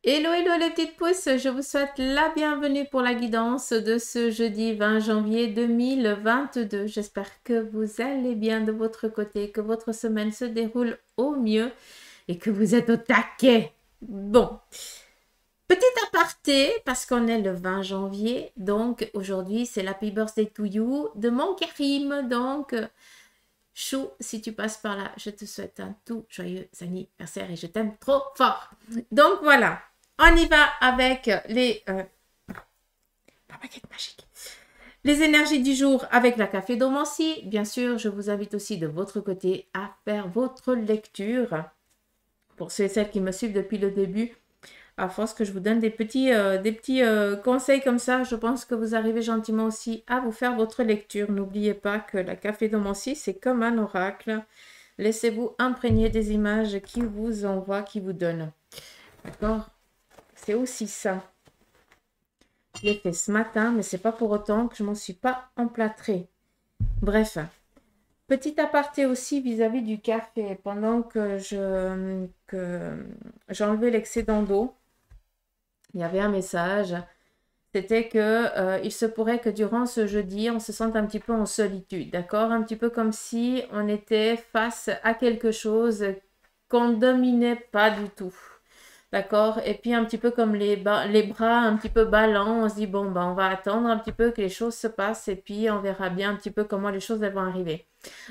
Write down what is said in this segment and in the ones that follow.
Hello, hello les petites pousses, je vous souhaite la bienvenue pour la guidance de ce jeudi 20 janvier 2022. J'espère que vous allez bien de votre côté, que votre semaine se déroule au mieux et que vous êtes au taquet. Bon, petit aparté, parce qu'on est le 20 janvier, donc aujourd'hui c'est l'Happy Birthday to You de mon Karim, donc... Chou, si tu passes par là, je te souhaite un tout joyeux anniversaire et je t'aime trop fort. Donc voilà, on y va avec la baguette magique. Les énergies du jour avec la café d'Omancy. Bien sûr, je vous invite aussi de votre côté à faire votre lecture. Pour ceux et celles qui me suivent depuis le début, à force que je vous donne des petits conseils comme ça, je pense que vous arrivez gentiment aussi à vous faire votre lecture. N'oubliez pas que la café d'Omancy, c'est comme un oracle. Laissez-vous imprégner des images qui vous envoient, qui vous donnent. D'accord? C'est aussi ça. Je l'ai fait ce matin, mais c'est pas pour autant que je m'en suis pas emplâtrée. Bref. Petit aparté aussi vis-à-vis du café. Pendant que j'enlevais l'excédent d'eau, il y avait un message. C'était que il se pourrait que durant ce jeudi, on se sente un petit peu en solitude, d'accord? Un petit peu comme si on était face à quelque chose qu'on ne dominait pas du tout. D'accord? Et puis un petit peu comme les bras un petit peu ballants, on se dit bon ben on va attendre un petit peu que les choses se passent et puis on verra bien un petit peu comment les choses vont arriver.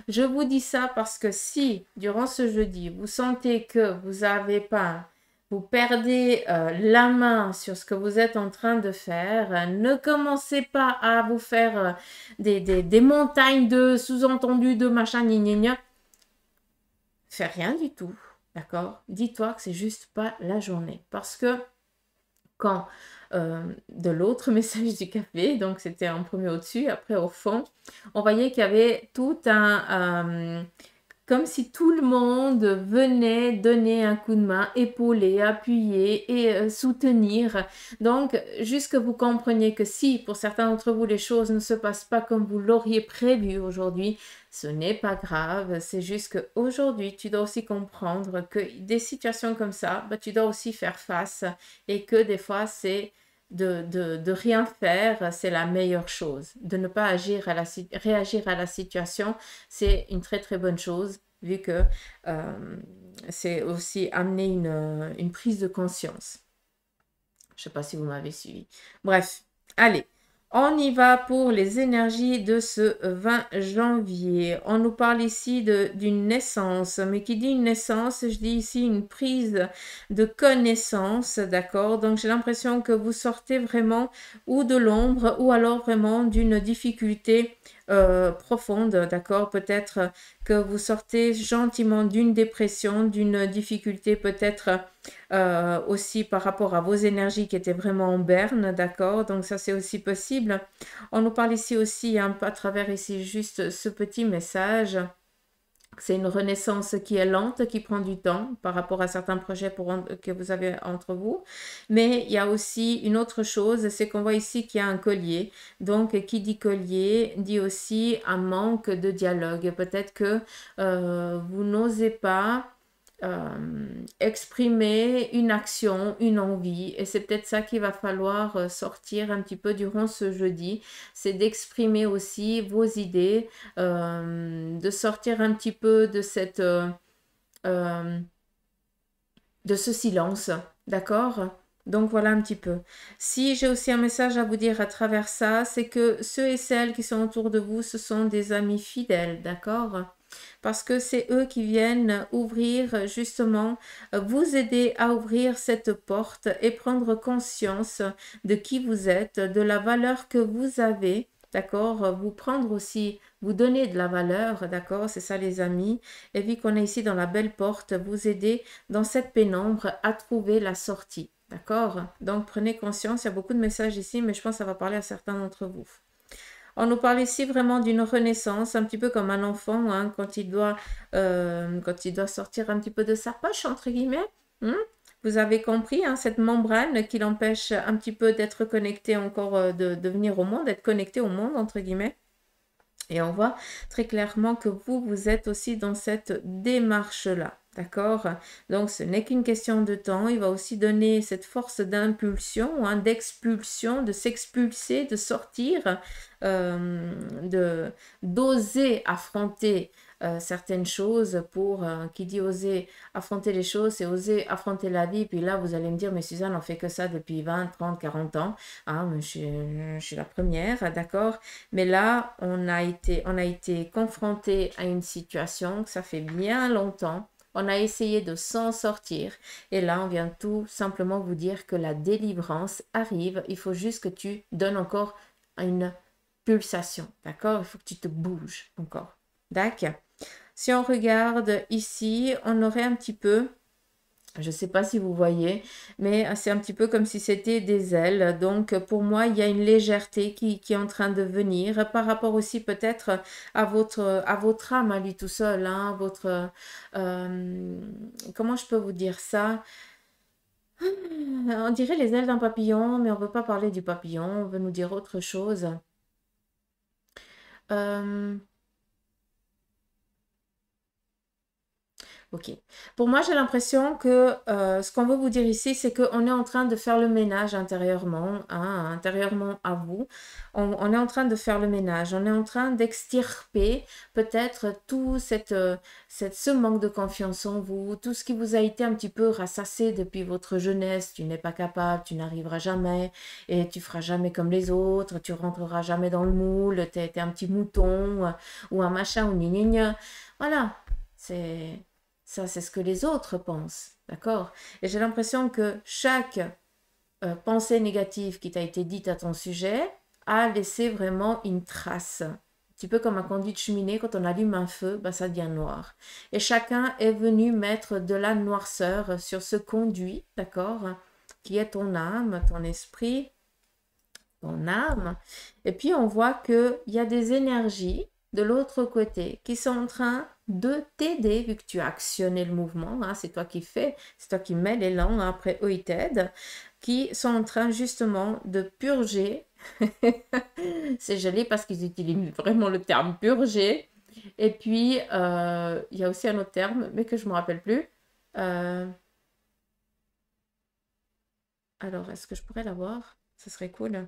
Je vous dis ça parce que si durant ce jeudi vous sentez que vous perdez la main sur ce que vous êtes en train de faire, ne commencez pas à vous faire des montagnes de sous-entendus de machin gna gna gna. Fais rien du tout. D'accord? Dis-toi que c'est juste pas la journée. Parce que quand de l'autre message du café, donc c'était en premier au-dessus, après au fond, on voyait qu'il y avait tout comme si tout le monde venait donner un coup de main, épauler, appuyer et soutenir. Donc, juste que vous compreniez que si, pour certains d'entre vous, les choses ne se passent pas comme vous l'auriez prévu aujourd'hui, ce n'est pas grave. C'est juste qu'aujourd'hui, tu dois aussi comprendre que des situations comme ça, bah, tu dois aussi faire face et que des fois, c'est de rien faire, c'est la meilleure chose. De ne pas réagir à la situation, c'est une très très bonne chose, vu que c'est aussi amener une prise de conscience. Je ne sais pas si vous m'avez suivi. Bref, allez. On y va pour les énergies de ce 20 janvier. On nous parle ici d'une naissance, mais qui dit une naissance, je dis ici une prise de connaissance, d'accord? Donc j'ai l'impression que vous sortez vraiment ou de l'ombre ou alors vraiment d'une difficulté profonde, d'accord? Peut-être que vous sortez gentiment d'une dépression, d'une difficulté peut-être aussi par rapport à vos énergies qui étaient vraiment en berne, d'accord? Donc ça c'est aussi possible. On nous parle ici aussi, un peu à travers ici juste ce petit message. C'est une renaissance qui est lente, qui prend du temps par rapport à certains projets que vous avez entre vous. Mais il y a aussi une autre chose, c'est qu'on voit ici qu'il y a un collier. Donc, qui dit collier dit aussi un manque de dialogue. Peut-être que vous n'osez pas exprimer une action, une envie. Et c'est peut-être ça qu'il va falloir sortir un petit peu durant ce jeudi. C'est d'exprimer aussi vos idées, de sortir un petit peu euh, de ce silence. D'accord? Donc voilà un petit peu. Si j'ai aussi un message à vous dire à travers ça, c'est que ceux et celles qui sont autour de vous, ce sont des amis fidèles, d'accord? Parce que c'est eux qui viennent ouvrir justement, vous aider à ouvrir cette porte et prendre conscience de qui vous êtes, de la valeur que vous avez, d'accord? Vous prendre aussi, vous donner de la valeur, d'accord? C'est ça les amis. Et vu qu'on est ici dans la belle porte, vous aider dans cette pénombre à trouver la sortie, d'accord? Donc prenez conscience, il y a beaucoup de messages ici, mais je pense que ça va parler à certains d'entre vous. On nous parle ici vraiment d'une renaissance, un petit peu comme un enfant, hein, quand il doit sortir un petit peu de sa poche, entre guillemets. Vous avez compris, hein, cette membrane qui l'empêche un petit peu d'être connecté encore, de venir au monde, d'être connecté au monde, entre guillemets. Et on voit très clairement que vous êtes aussi dans cette démarche-là. D'accord? Donc, ce n'est qu'une question de temps. Il va aussi donner cette force d'impulsion, hein, d'expulsion, de s'expulser, de sortir, de d'oser affronter certaines choses qui dit oser affronter les choses, c'est oser affronter la vie. Puis là, vous allez me dire, mais Suzanne, on fait que ça depuis 20, 30, 40 ans. Ah, mais je suis la première, d'accord? Mais là, on a été confronté à une situation que ça fait bien longtemps. On a essayé de s'en sortir et là, on vient tout simplement vous dire que la délivrance arrive. Il faut juste que tu donnes encore une pulsation, d'accord? Il faut que tu te bouges encore, d'accord? Si on regarde ici, on aurait un petit peu, je ne sais pas si vous voyez, mais c'est un petit peu comme si c'était des ailes. Donc, pour moi, il y a une légèreté qui est en train de venir par rapport aussi peut-être à votre âme à lui tout seul, hein, comment je peux vous dire ça? On dirait les ailes d'un papillon, mais on ne veut pas parler du papillon, on veut nous dire autre chose. Euh, Ok. Pour moi, j'ai l'impression que ce qu'on veut vous dire ici, c'est qu'on est en train de faire le ménage intérieurement, hein, intérieurement à vous. On est en train de faire le ménage. On est en train d'extirper peut-être tout ce manque de confiance en vous, tout ce qui vous a été un petit peu ressassé depuis votre jeunesse. Tu n'es pas capable, tu n'arriveras jamais et tu feras jamais comme les autres, tu rentreras jamais dans le moule, tu es un petit mouton ou un machin ou ni ni. Voilà. C'est ça, c'est ce que les autres pensent, d'accord? Et j'ai l'impression que chaque pensée négative qui t'a été dite à ton sujet a laissé vraiment une trace. Un petit peu comme un conduit de cheminée, quand on allume un feu, bah, ça devient noir. Et chacun est venu mettre de la noirceur sur ce conduit, d'accord? Qui est ton âme, ton esprit, ton âme. Et puis on voit qu'il y a des énergies de l'autre côté qui sont en train de t'aider, vu que tu as actionné le mouvement, hein, c'est toi qui fais, c'est toi qui mets l'élan, hein, après eux ils t'aident, qui sont en train justement de purger. C'est joli parce qu'ils utilisent vraiment le terme purger. Et puis, il y a aussi un autre terme, mais que je ne me rappelle plus. Euh, alors, est-ce que je pourrais l'avoir? Ce serait cool.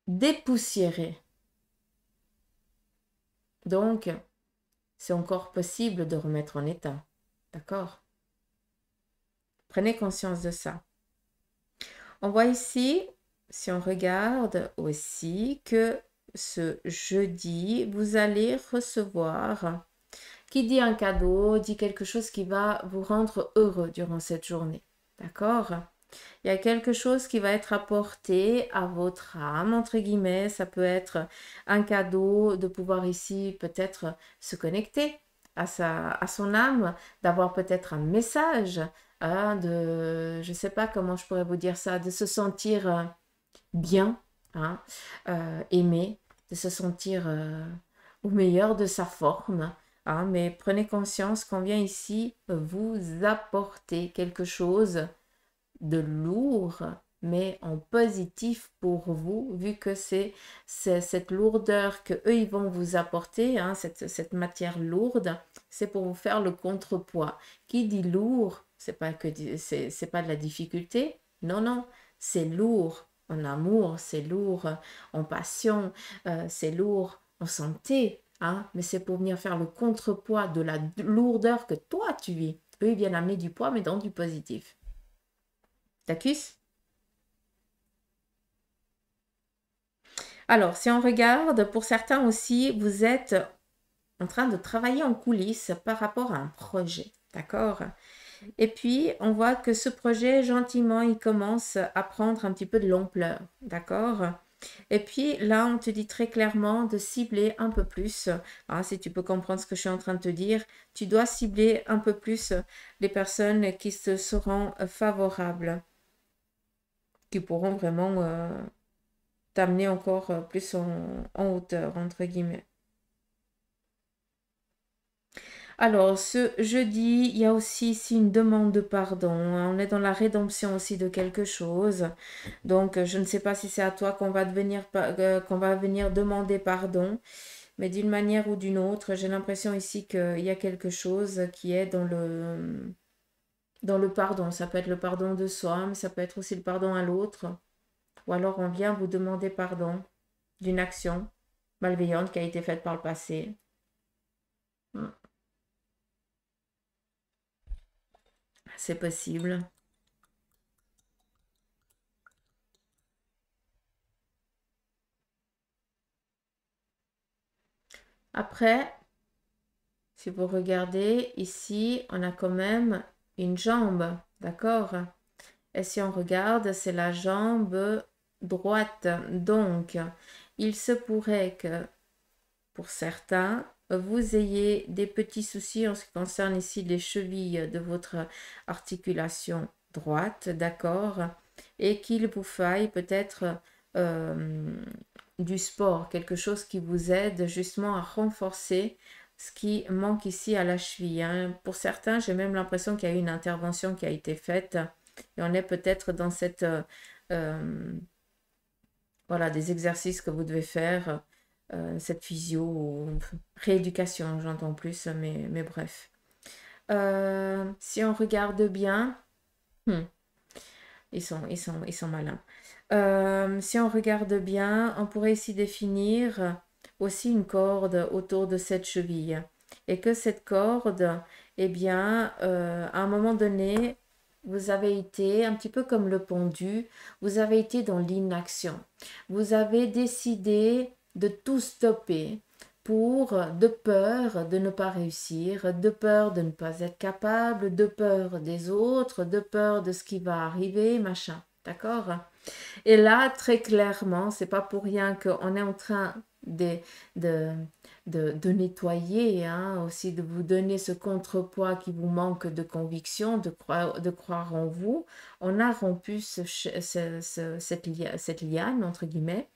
Dépoussiérer. Donc, c'est encore possible de remettre en état. D'accord? Prenez conscience de ça. On voit ici, si on regarde aussi, que ce jeudi, vous allez recevoir, qui dit un cadeau, dit quelque chose qui va vous rendre heureux durant cette journée. D'accord? Il y a quelque chose qui va être apporté à votre âme, entre guillemets. Ça peut être un cadeau de pouvoir ici peut-être se connecter à son âme, d'avoir peut-être un message, hein, je ne sais pas comment je pourrais vous dire ça, de se sentir bien, hein, aimé, de se sentir au meilleur de sa forme. Hein, mais prenez conscience qu'on vient ici vous apporter quelque chose de lourd, mais en positif pour vous, vu que c'est cette lourdeur que eux ils vont vous apporter, hein, cette matière lourde, c'est pour vous faire le contrepoids. Qui dit lourd, c'est pas de la difficulté, non, non, c'est lourd en amour, c'est lourd en passion, c'est lourd en santé, hein, mais c'est pour venir faire le contrepoids de la lourdeur que toi tu vis. Eux, ils viennent amener du poids, mais dans du positif. D'accord? Alors, si on regarde, pour certains aussi, vous êtes en train de travailler en coulisses par rapport à un projet. D'accord? Et puis, on voit que ce projet, gentiment, il commence à prendre un petit peu de l'ampleur. D'accord? Et puis là, on te dit très clairement de cibler un peu plus. Ah, si tu peux comprendre ce que je suis en train de te dire, tu dois cibler un peu plus les personnes qui te seront favorables, qui pourront vraiment t'amener encore plus en hauteur, entre guillemets. Alors, ce jeudi, il y a aussi ici une demande de pardon, hein. On est dans la rédemption aussi de quelque chose. Donc, je ne sais pas si c'est à toi qu'on va venir demander pardon, mais d'une manière ou d'une autre, j'ai l'impression ici qu'il y a quelque chose qui est dans le pardon. Ça peut être le pardon de soi, mais ça peut être aussi le pardon à l'autre. Ou alors, on vient vous demander pardon d'une action malveillante qui a été faite par le passé. Hmm. C'est possible. Après, si vous regardez ici, on a quand même une jambe, d'accord? Et si on regarde, c'est la jambe droite. Donc, il se pourrait que pour certains, vous ayez des petits soucis en ce qui concerne ici les chevilles de votre articulation droite, d'accord? Et qu'il vous faille peut-être euh, du sport, quelque chose qui vous aide justement à renforcer ce qui manque ici à la cheville, hein. Pour certains, j'ai même l'impression qu'il y a eu une intervention qui a été faite et on est peut-être dans cette euh, voilà, des exercices que vous devez faire, cette physio ou rééducation, j'entends plus, mais bref. Si on regarde bien, hmm, ils sont malins. Si on regarde bien, on pourrait ici définir aussi une corde autour de cette cheville. Et que cette corde, eh bien, à un moment donné, vous avez été un petit peu comme le pendu, vous avez été dans l'inaction. Vous avez décidé de tout stopper de peur de ne pas réussir, de peur de ne pas être capable, de peur des autres, de peur de ce qui va arriver, machin. D'accord? Et là, très clairement, c'est pas pour rien qu'on est en train de, de nettoyer, hein, aussi de vous donner ce contrepoids qui vous manque de conviction, de croire en vous. On a rompu cette liane, entre guillemets,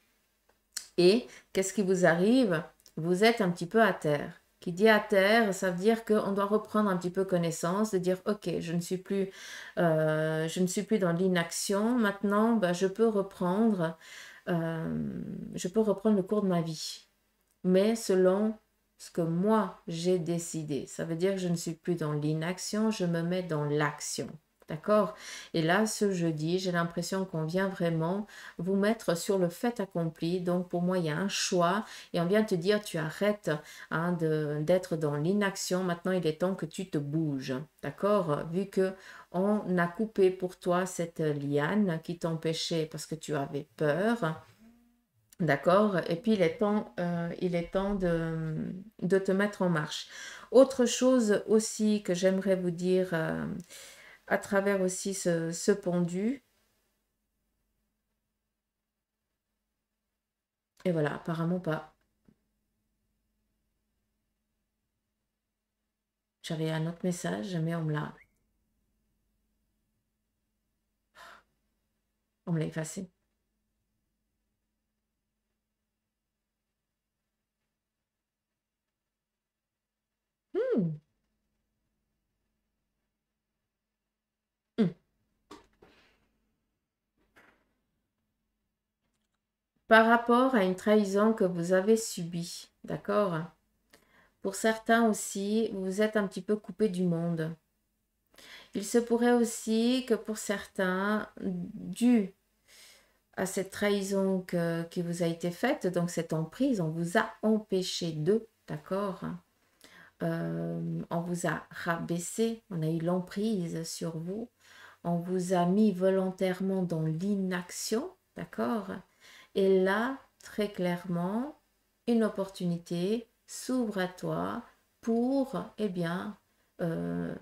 et qu'est-ce qui vous arrive? Vous êtes un petit peu à terre. Qui dit à terre, ça veut dire qu'on doit reprendre un petit peu connaissance, de dire, ok, je ne suis plus dans l'inaction. Maintenant, bah, je peux reprendre le cours de ma vie, mais selon ce que moi j'ai décidé. Ça veut dire que je ne suis plus dans l'inaction, je me mets dans l'action. D'accord? Et là, ce jeudi, j'ai l'impression qu'on vient vraiment vous mettre sur le fait accompli. Donc, pour moi, il y a un choix et on vient te dire, tu arrêtes, hein, d'être dans l'inaction. Maintenant, il est temps que tu te bouges. D'accord? Vu que on a coupé pour toi cette liane qui t'empêchait parce que tu avais peur. D'accord? Et puis il est temps de te mettre en marche. Autre chose aussi que j'aimerais vous dire à travers aussi ce pendu, et voilà, apparemment pas. J'avais un autre message, mais on me l'a effacé. Hmm, hmm. Par rapport à une trahison que vous avez subie, d'accord? Pour certains aussi, vous êtes un petit peu coupé du monde. Il se pourrait aussi que pour certains, dû à cette trahison qui vous a été faite, donc cette emprise, on vous a empêché de, d'accord? On vous a rabaissé, on a eu l'emprise sur vous, on vous a mis volontairement dans l'inaction, d'accord? Et là, très clairement, une opportunité s'ouvre à toi pour, eh bien, euh,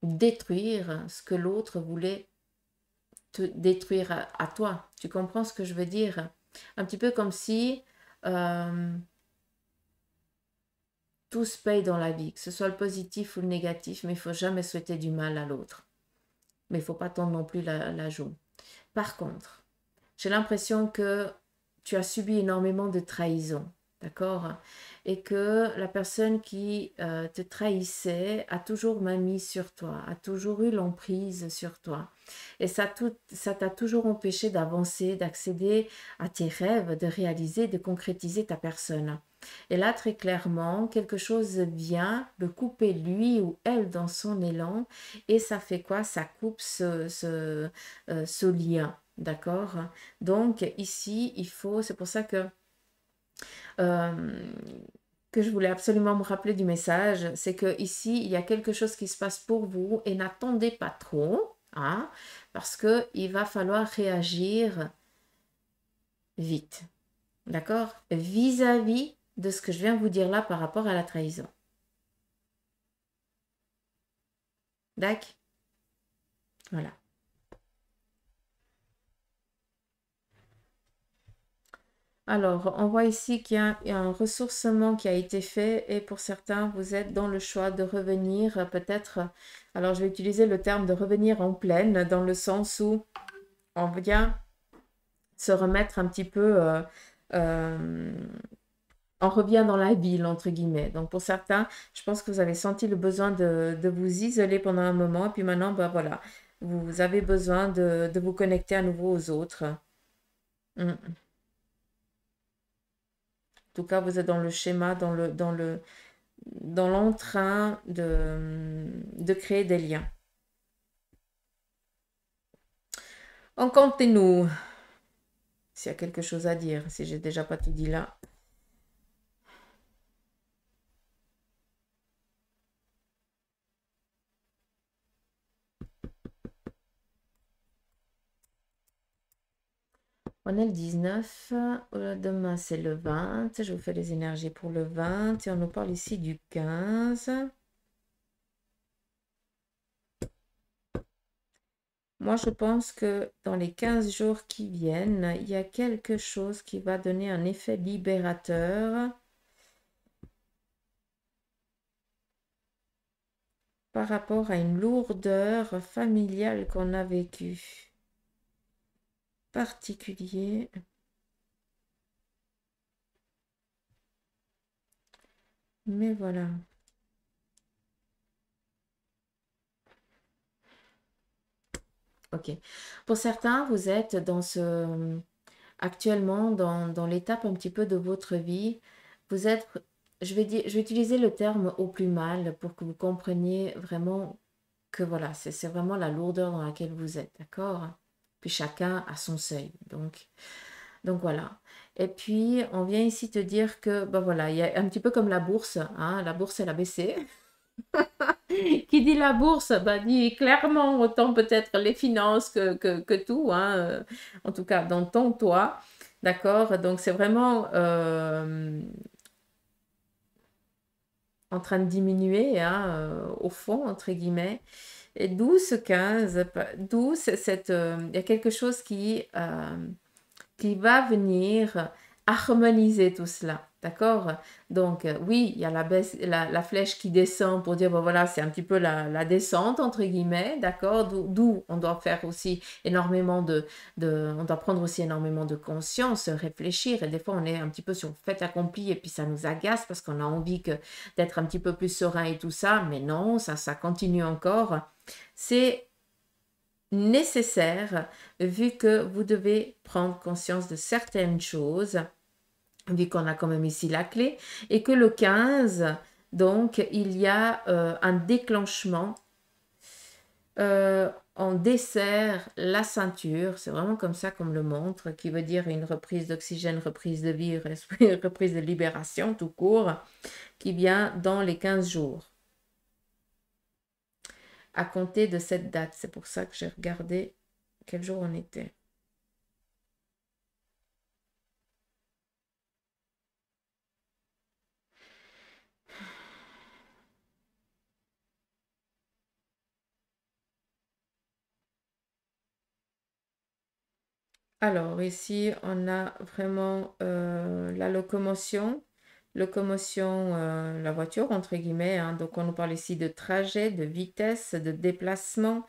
détruire ce que l'autre voulait te détruire à toi. Tu comprends ce que je veux dire? Un petit peu comme si euh, tout se paye dans la vie, que ce soit le positif ou le négatif, mais il faut jamais souhaiter du mal à l'autre. Mais il faut pas tendre non plus la joue. Par contre, j'ai l'impression que tu as subi énormément de trahison. d'accord? Et que la personne qui te trahissait a toujours main mise sur toi, a toujours eu l'emprise sur toi. Et ça t'a toujours empêché d'avancer, d'accéder à tes rêves, de réaliser, de concrétiser ta personne. Et là, très clairement, quelque chose vient le couper lui ou elle dans son élan. Et ça fait quoi? Ça coupe ce lien. D'accord? Donc ici, il faut, c'est pour ça euh, que je voulais absolument me rappeler du message, c'est que ici, il y a quelque chose qui se passe pour vous et n'attendez pas trop, hein, parce que il va falloir réagir vite. D'accord? Vis-à-vis de ce que je viens vous dire là par rapport à la trahison. D'accord? Voilà. Alors, on voit ici qu'il y a un ressourcement qui a été fait et pour certains, vous êtes dans le choix de revenir peut-être, alors je vais utiliser le terme de revenir en pleine dans le sens où on vient se remettre un petit peu, euh, on revient dans la ville, entre guillemets. Donc pour certains, je pense que vous avez senti le besoin de vous isoler pendant un moment et puis maintenant, ben voilà, vous avez besoin de vous connecter à nouveau aux autres. En tout cas, vous êtes dans le schéma, dans l'entrain de créer des liens. On continue, s'il y a quelque chose à dire, si j'ai déjà pas tout dit là. On est le 19, demain c'est le 20, je vous fais les énergies pour le 20 et on nous parle ici du 15. Moi, je pense que dans les 15 jours qui viennent, il y a quelque chose qui va donner un effet libérateur par rapport à une lourdeur familiale qu'on a vécue. Particulier. Mais voilà. Ok. Pour certains, vous êtes actuellement dans l'étape un petit peu de votre vie. Vous êtes, je vais utiliser le terme au plus mal pour que vous compreniez vraiment que voilà, c'est vraiment la lourdeur dans laquelle vous êtes, d'accord? Puis chacun a son seuil. Donc voilà. Et puis, on vient ici te dire que, ben voilà, il y a un petit peu comme la bourse, hein, la bourse, elle a baissé. Qui dit la bourse, bah, dit clairement autant peut-être les finances que tout, hein, en tout cas dans ton toit. D'accord? Donc c'est vraiment en train de diminuer, hein, au fond, entre guillemets. Et d'où ce 15, d'où il y a quelque chose qui va venir harmoniser tout cela. D'accord? Donc, oui, il y a la flèche qui descend pour dire, bon voilà, c'est un petit peu la descente, entre guillemets, d'accord? D'où on doit faire aussi énormément on doit prendre aussi énormément de conscience, réfléchir, et des fois on est un petit peu sur fait accompli, et puis ça nous agace parce qu'on a envie d'être un petit peu plus serein et tout ça, mais non, ça continue encore. C'est nécessaire vu que vous devez prendre conscience de certaines choses, vu qu'on a quand même ici la clé, et que le 15, donc, il y a un déclenchement. On desserre la ceinture, c'est vraiment comme ça qu'on me le montre, qui veut dire une reprise d'oxygène, reprise de vie, reprise de libération tout court, qui vient dans les 15 jours. À compter de cette date, c'est pour ça que j'ai regardé quel jour on était. Alors, ici, on a vraiment la locomotion, la voiture, entre guillemets, hein. Donc, on nous parle ici de trajet, de vitesse, de déplacement,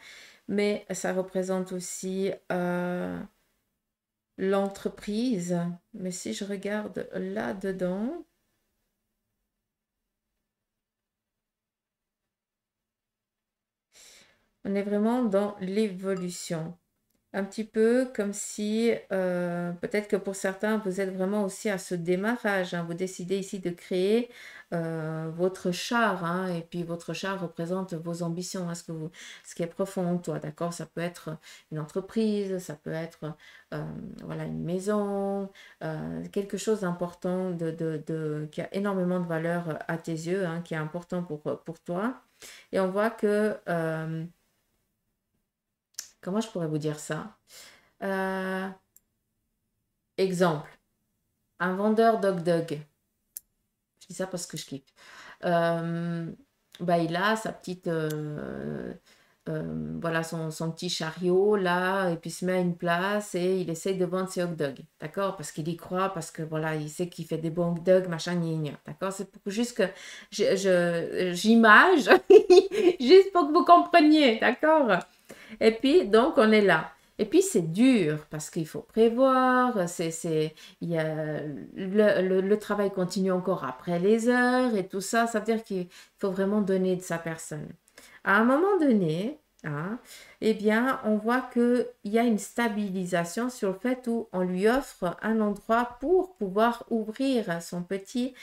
mais ça représente aussi l'entreprise. Mais si je regarde là-dedans, On est vraiment dans l'évolution. Un petit peu comme si, peut-être que pour certains, vous êtes vraiment aussi à ce démarrage, hein. Vous décidez ici de créer votre char, hein, et puis votre char représente vos ambitions, hein, ce qui est profond en toi, d'accord? Ça peut être une entreprise, ça peut être voilà, une maison, quelque chose d'important, qui a énormément de valeur à tes yeux, hein, qui est important pour toi. Et on voit que, comment je pourrais vous dire ça? Euh, Exemple, un vendeur d'hot dog. Je dis ça parce que je kiffe. Euh, Bah, il a sa petite, voilà, son petit chariot là, et puis il se met à une place et il essaye de vendre ses hot dogs, d'accord? Parce qu'il y croit, parce que voilà, il sait qu'il fait des bons hot dogs, machin, gna, gna, d'accord? C'est pour juste que j'image, juste pour que vous compreniez, d'accord? Et puis, donc, on est là. Et puis, c'est dur parce qu'il faut prévoir, il y a, le travail continue encore après les heures et tout ça. Ça veut dire qu'il faut vraiment donner de sa personne. À un moment donné, hein, eh bien, on voit qu'il y a une stabilisation sur le fait où on lui offre un endroit pour pouvoir ouvrir son petit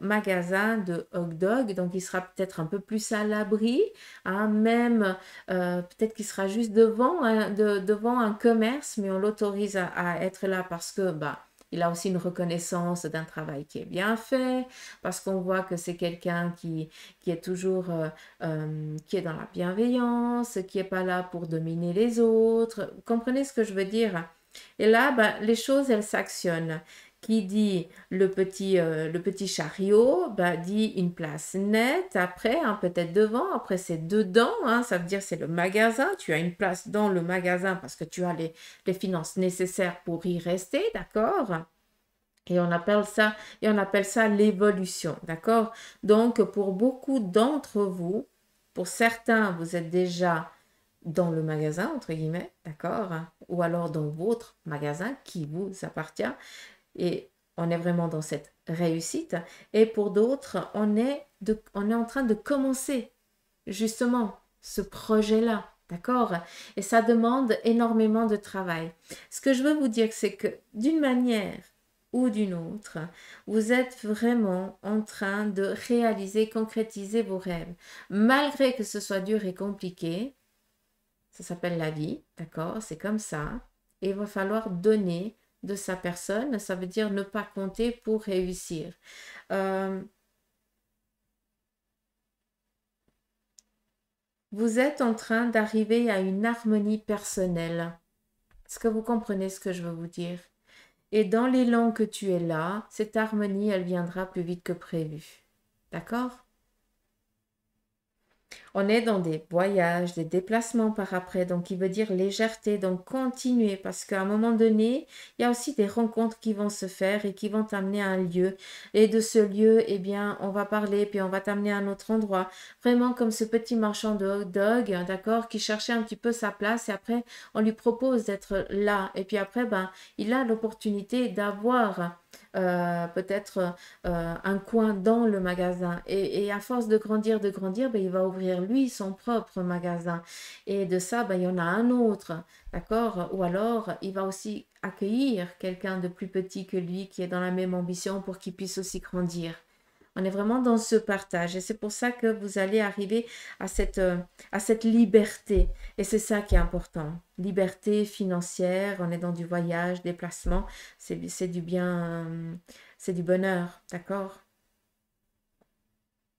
magasin de hot dog. Donc, il sera peut-être un peu plus à l'abri, hein, même peut-être qu'il sera juste devant un commerce, mais on l'autorise à être là parce que bah, il a aussi une reconnaissance d'un travail qui est bien fait, parce qu'on voit que c'est quelqu'un qui est toujours qui est dans la bienveillance, qui n'est pas là pour dominer les autres. Vous comprenez ce que je veux dire? Et là, ben, les choses, elles s'actionnent. Qui dit le petit chariot, bah, dit une place nette, après, hein, peut-être devant, après c'est dedans, hein, ça veut dire c'est le magasin, tu as une place dans le magasin parce que tu as les finances nécessaires pour y rester, d'accord? Et on appelle ça l'évolution, d'accord? Donc, pour beaucoup d'entre vous, pour certains, vous êtes déjà dans le magasin, entre guillemets, d'accord? Ou alors dans votre magasin qui vous appartient. Et on est vraiment dans cette réussite. Et pour d'autres, on est en train de commencer justement ce projet-là. D'accord? Et ça demande énormément de travail. Ce que je veux vous dire, c'est que d'une manière ou d'une autre, vous êtes vraiment en train de réaliser, concrétiser vos rêves. Malgré que ce soit dur et compliqué, ça s'appelle la vie, d'accord? C'est comme ça. Et il va falloir donner de sa personne, ça veut dire ne pas compter pour réussir. Euh, Vous êtes en train d'arriver à une harmonie personnelle. Est-ce que vous comprenez ce que je veux vous dire? Et dans l'élan que tu es là, cette harmonie, elle viendra plus vite que prévu. D'accord? On est dans des voyages, des déplacements par après, donc qui veut dire légèreté, donc continuer, parce qu'à un moment donné, il y a aussi des rencontres qui vont se faire et qui vont t'amener à un lieu. Et de ce lieu, eh bien, on va parler, puis on va t'amener à un autre endroit. Vraiment comme ce petit marchand de hot dog, d'accord, qui cherchait un petit peu sa place, et après, on lui propose d'être là. Et puis après, ben, il a l'opportunité d'avoir peut-être un coin dans le magasin. Et à force de grandir, ben, il va ouvrir lui son propre magasin. Et de ça, ben, il y en a un autre, d'accord? Ou alors, il va aussi accueillir quelqu'un de plus petit que lui qui est dans la même ambition pour qu'il puisse aussi grandir. On est vraiment dans ce partage et c'est pour ça que vous allez arriver à cette liberté. Et c'est ça qui est important. Liberté financière, on est dans du voyage, déplacement, c'est du bien, c'est du bonheur, d'accord?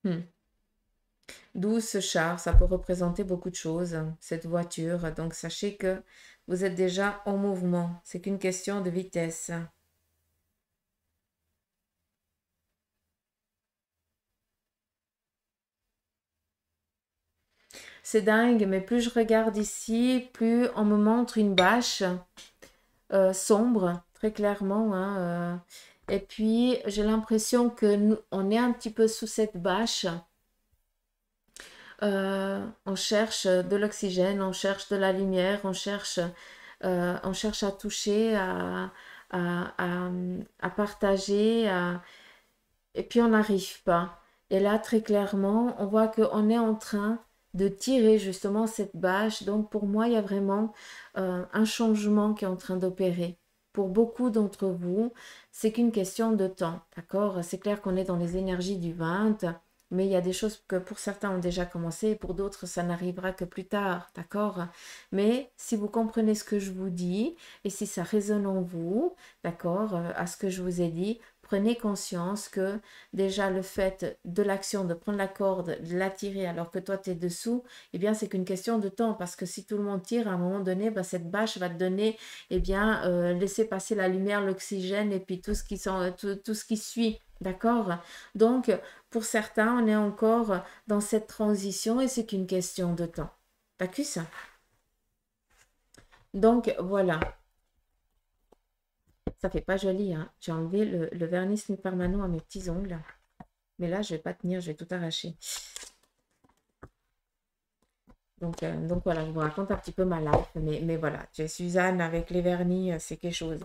Hmm. D'où ce char, ça peut représenter beaucoup de choses, cette voiture. Donc sachez que vous êtes déjà en mouvement. C'est qu'une question de vitesse. C'est dingue, mais plus je regarde ici, plus on me montre une bâche sombre, très clairement, hein, et puis, j'ai l'impression que on est un petit peu sous cette bâche. On cherche de l'oxygène, on cherche de la lumière, on cherche à toucher, à partager, et puis on n'arrive pas. Et là, très clairement, on voit qu'on est en train de tirer justement cette bâche. Donc pour moi, il y a vraiment un changement qui est en train d'opérer. Pour beaucoup d'entre vous, c'est qu'une question de temps, d'accord? C'est clair qu'on est dans les énergies du 20, mais il y a des choses que pour certains ont déjà commencé et pour d'autres, ça n'arrivera que plus tard, d'accord? Mais si vous comprenez ce que je vous dis et si ça résonne en vous, d'accord, à ce que je vous ai dit, prenez conscience que déjà le fait de l'action, de prendre la corde, de la tirer alors que toi tu es dessous, eh bien c'est qu'une question de temps parce que si tout le monde tire, à un moment donné, bah, cette bâche va te donner, eh bien, laisser passer la lumière, l'oxygène et puis tout ce tout ce qui suit. D'accord? Donc, pour certains, on est encore dans cette transition et c'est qu'une question de temps. T'as vu ça? Donc, voilà. Ça fait pas joli, hein. J'ai enlevé le vernis semi-permanent à mes petits ongles. Mais là, je vais pas tenir, je vais tout arracher. Donc voilà, je vous raconte un petit peu ma life. Mais voilà, j'ai Suzanne avec les vernis, c'est quelque chose.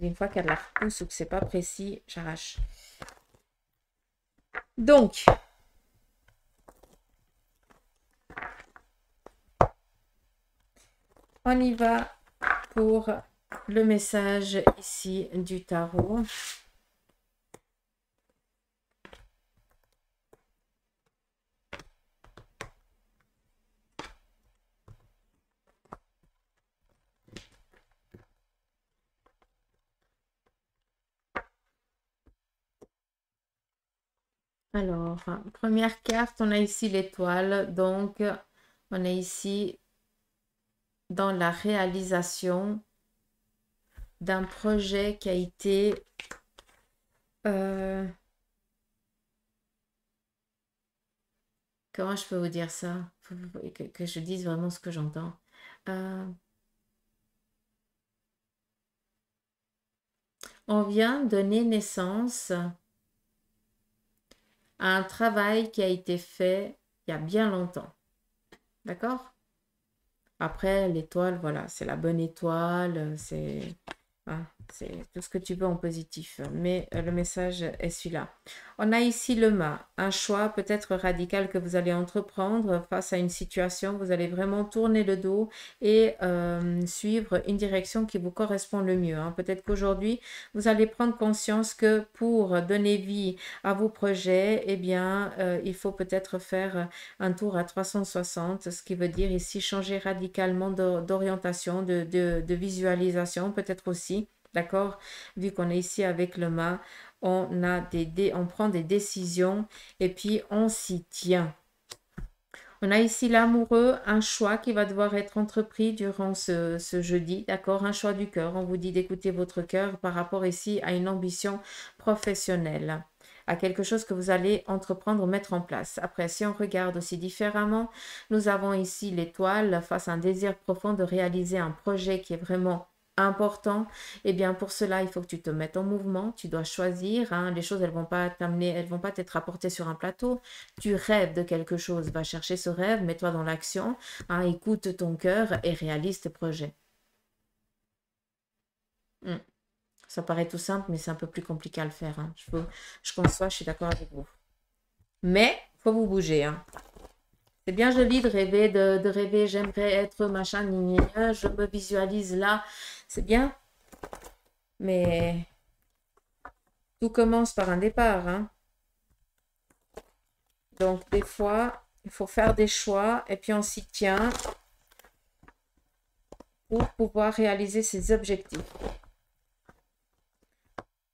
Une fois qu'elle la repousse ou que c'est pas précis, j'arrache. Donc, on y va pour le message ici du tarot. Alors, première carte, on a ici l'étoile. Donc, on est ici dans la réalisation d'un projet qui a été comment je peux vous dire ça? Que je dise vraiment ce que j'entends. On vient donner naissance à un travail qui a été fait il y a bien longtemps. D'accord? Après, l'étoile, voilà, c'est la bonne étoile, c'est tout ce que tu veux en positif. Mais le message est celui-là. On a ici le mât, un choix peut-être radical que vous allez entreprendre face à une situation. Vous allez vraiment tourner le dos et suivre une direction qui vous correspond le mieux. Hein. Peut-être qu'aujourd'hui, vous allez prendre conscience que pour donner vie à vos projets, eh bien, il faut peut-être faire un tour à 360, ce qui veut dire ici changer radicalement d'orientation, de visualisation peut-être aussi. D'accord? Vu qu'on est ici avec le mât, on prend des décisions et puis on s'y tient. On a ici l'amoureux, un choix qui va devoir être entrepris durant ce jeudi, d'accord? Un choix du cœur. On vous dit d'écouter votre cœur par rapport ici à une ambition professionnelle, à quelque chose que vous allez entreprendre, mettre en place. Après, si on regarde aussi différemment, nous avons ici l'étoile face à un désir profond de réaliser un projet qui est vraiment important. Et bien pour cela, il faut que tu te mettes en mouvement, tu dois choisir, hein. Les choses, elles vont pas t'amener, elles vont pas t'être apportées sur un plateau. Tu rêves de quelque chose, va chercher ce rêve, mets-toi dans l'action, hein, écoute ton cœur et réalise tes projets. Ça paraît tout simple, mais c'est un peu plus compliqué à le faire. Hein. Je conçois, je suis d'accord avec vous. Mais, faut vous bouger. Hein. C'est bien joli de rêver, de rêver, j'aimerais être machin, je me visualise là. C'est bien. Mais tout commence par un départ. Hein. Donc, des fois, il faut faire des choix et puis on s'y tient pour pouvoir réaliser ses objectifs.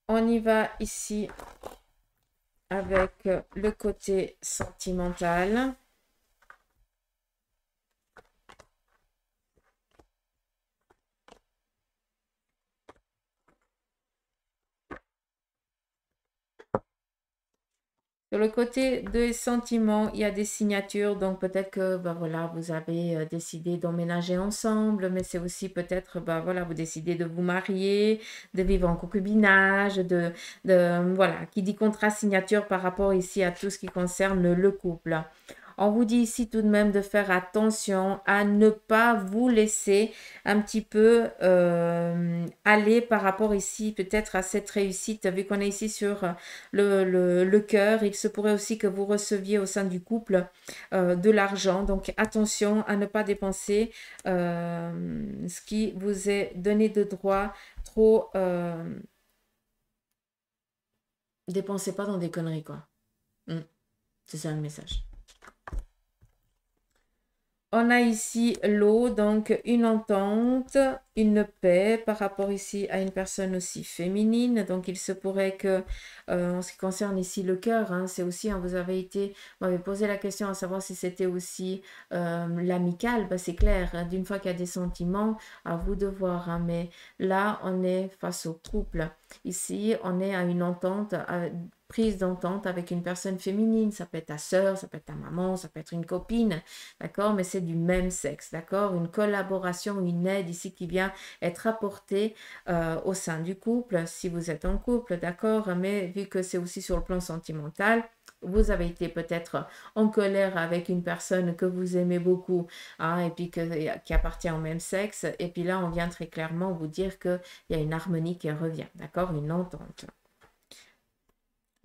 On y va ici avec le côté sentimental. Sur le côté des sentiments, il y a des signatures, donc peut-être que voilà, vous avez décidé d'emménager ensemble, mais c'est aussi peut-être voilà, vous décidez de vous marier, de vivre en concubinage, voilà, qui dit contrat signature par rapport ici à tout ce qui concerne le couple. On vous dit ici tout de même de faire attention à ne pas vous laisser un petit peu aller par rapport ici peut-être à cette réussite. Vu qu'on est ici sur le cœur, il se pourrait aussi que vous receviez au sein du couple de l'argent. Donc attention à ne pas dépenser ce qui vous est donné de droit trop. Dépensez pas dans des conneries, quoi. C'est ça le message. On a ici l'eau, donc une entente, une paix par rapport ici à une personne aussi féminine. Donc il se pourrait que, en ce qui concerne ici le cœur, hein, c'est aussi, hein, vous m'avez posé la question à savoir si c'était aussi l'amical. Ben, c'est clair, hein, d'une fois qu'il y a des sentiments, à vous de voir. Hein, mais là, on est face au couple. Ici, on est à une entente, prise d'entente avec une personne féminine. Ça peut être ta sœur, ça peut être ta maman, ça peut être une copine, d'accord? Mais c'est du même sexe, d'accord? Une collaboration, une aide ici qui vient être apportée au sein du couple, si vous êtes en couple, d'accord? Mais vu que c'est aussi sur le plan sentimental, vous avez été peut-être en colère avec une personne que vous aimez beaucoup, hein, et puis qui appartient au même sexe, et puis là, on vient très clairement vous dire qu'il y a une harmonie qui revient, d'accord? Une entente.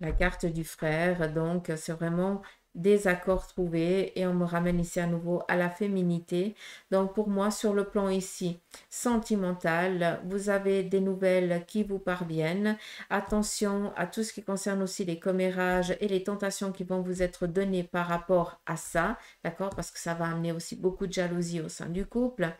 La carte du frère, donc c'est vraiment des accords trouvés et on me ramène ici à nouveau à la féminité. Donc pour moi, sur le plan ici sentimental, vous avez des nouvelles qui vous parviennent. Attention à tout ce qui concerne aussi les commérages et les tentations qui vont vous être données par rapport à ça, d'accord? Parce que ça va amener aussi beaucoup de jalousie au sein du couple.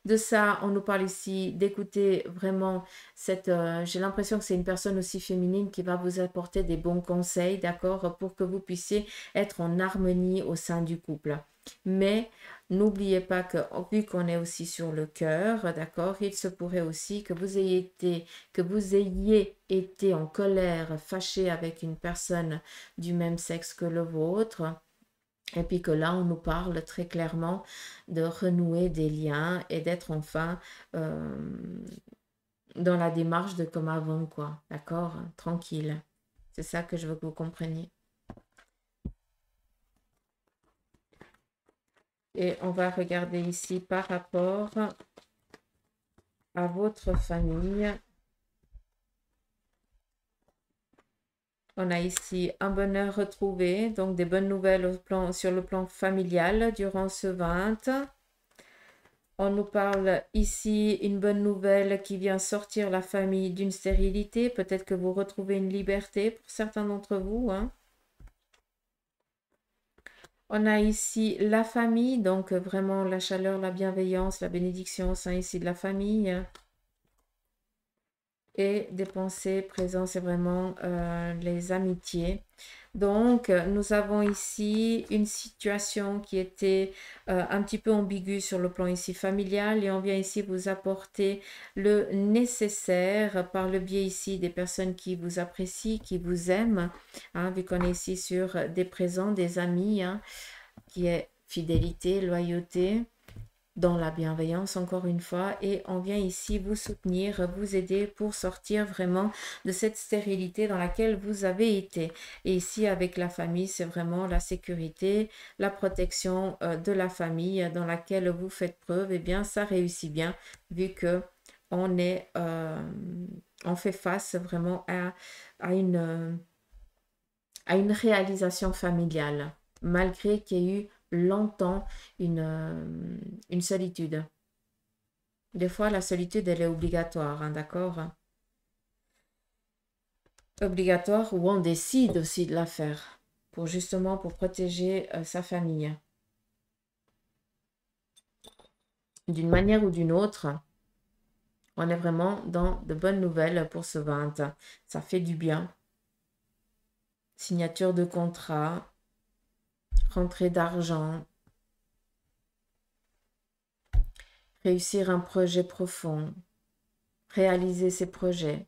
De ça, on nous parle ici d'écouter vraiment j'ai l'impression que c'est une personne aussi féminine qui va vous apporter des bons conseils, d'accord, pour que vous puissiez être en harmonie au sein du couple. Mais n'oubliez pas que, vu qu'on est aussi sur le cœur, d'accord, il se pourrait aussi que vous ayez été en colère, fâché avec une personne du même sexe que le vôtre. Et puis que là, on nous parle très clairement de renouer des liens et d'être enfin dans la démarche de comme avant, quoi. D'accord? Tranquille. C'est ça que je veux que vous compreniez. Et on va regarder ici par rapport à votre famille. On a ici un bonheur retrouvé, donc des bonnes nouvelles sur le plan familial durant ce 20. On nous parle ici une bonne nouvelle qui vient sortir la famille d'une stérilité. Peut-être que vous retrouvez une liberté pour certains d'entre vous. Hein. On a ici la famille, donc vraiment la chaleur, la bienveillance, la bénédiction au sein ici de la famille. Et des pensées présentes, c'est vraiment les amitiés. Donc, nous avons ici une situation qui était un petit peu ambiguë sur le plan ici familial et on vient ici vous apporter le nécessaire par le biais ici des personnes qui vous apprécient, qui vous aiment, hein, vu qu'on est ici sur des présents, des amis, hein, qui est fidélité, loyauté, dans la bienveillance encore une fois et on vient ici vous soutenir, vous aider pour sortir vraiment de cette stérilité dans laquelle vous avez été. Et ici avec la famille, c'est vraiment la sécurité, la protection de la famille dans laquelle vous faites preuve. Et bien ça réussit bien vu que on fait face vraiment à une réalisation familiale malgré qu'il y ait eu longtemps une solitude. Des fois, la solitude, elle est obligatoire, hein, d'accord? Obligatoire ou on décide aussi de la faire pour justement pour protéger sa famille. D'une manière ou d'une autre, on est vraiment dans de bonnes nouvelles pour ce 20. Ça fait du bien. Signature de contrat, rentrée d'argent, réussir un projet profond, réaliser ses projets.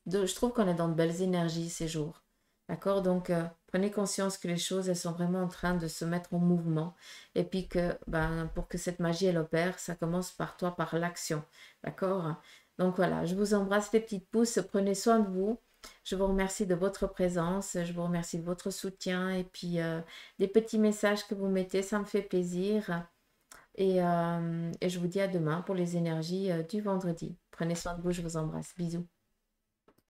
Je trouve qu'on est dans de belles énergies ces jours. D'accord? Donc, prenez conscience que les choses, elles sont vraiment en train de se mettre en mouvement. Et puis que, pour que cette magie, elle opère, ça commence par toi, par l'action. D'accord? Donc voilà, je vous embrasse les petites pouces. Prenez soin de vous. Je vous remercie de votre présence, je vous remercie de votre soutien et puis des petits messages que vous mettez, ça me fait plaisir. Et je vous dis à demain pour les énergies du vendredi. Prenez soin de vous, je vous embrasse. Bisous.